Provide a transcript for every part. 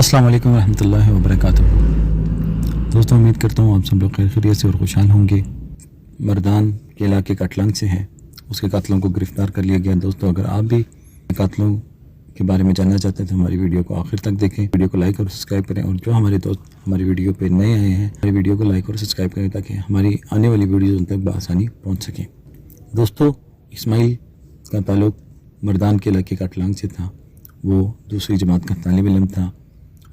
अस्सलाम वालेकुम रहमतुल्लाहि व बरकातुहू। दोस्तों, उम्मीद करता हूँ आप सब लोग खैरियत से और खुशहाल होंगे। मर्दान के इलाके कटलंग से है, उसके कातलों को गिरफ़्तार कर लिया गया। दोस्तों, अगर आप भी कातलों के बारे में जानना चाहते हैं तो हमारी वीडियो को आखिर तक देखें, वीडियो को लाइक और सब्सक्राइब करें। और जो हमारे दोस्त हमारी वीडियो पे नए आए हैं, हमारी वीडियो को लाइक और सब्सक्राइब करें ताकि हमारी आने वाली वीडियो उन तक बआसानी पहुँच सकें। दोस्तों, इस्माइल का ताल्लुक़ मर्दान के इलाके कटलंग से था। वो दूसरी जमात का तालिब इल्म था।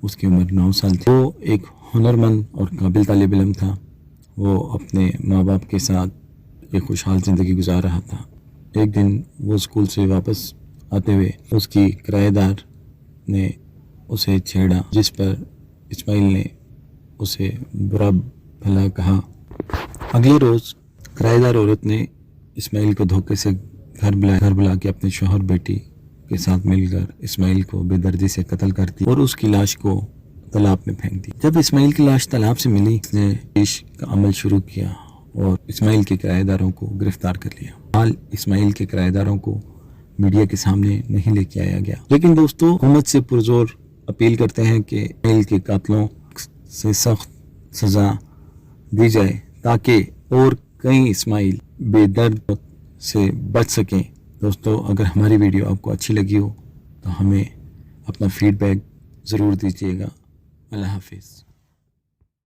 उसकी उम्र 9 साल थी। वो एक हुनरमंद और काबिल तालिब इल्म था। वो अपने माँ बाप के साथ एक खुशहाल ज़िंदगी गुजार रहा था। एक दिन वो स्कूल से वापस आते हुए उसकी किराएदार ने उसे छेड़ा, जिस पर इस्माइल ने उसे बुरा भला कहा। अगले रोज़ किराएदार औरत ने इस्माइल को धोखे से घर बुला के अपने शौहर बेटी के साथ मिलकर इस्माइल को बेदर्दी से कत्ल कर दी और उसकी लाश को तालाब में फेंक दी। जब इस्माइल की लाश तालाब से मिली, उसने पेश का अमल शुरू किया और इस्माइल के किराएदारों को गिरफ्तार कर लिया। हाल इस्माइल के किराएदारों को मीडिया के सामने नहीं लेके आया गया, लेकिन दोस्तों हुकूमत से पुरजोर अपील करते हैं कि इस्माइल के कातलों से सख्त सज़ा दी जाए ताकि और कई इस्माइल बेदर्द से बच सकें। दोस्तों, अगर हमारी वीडियो आपको अच्छी लगी हो तो हमें अपना फीडबैक ज़रूर दीजिएगा। अल्लाह हाफिज़।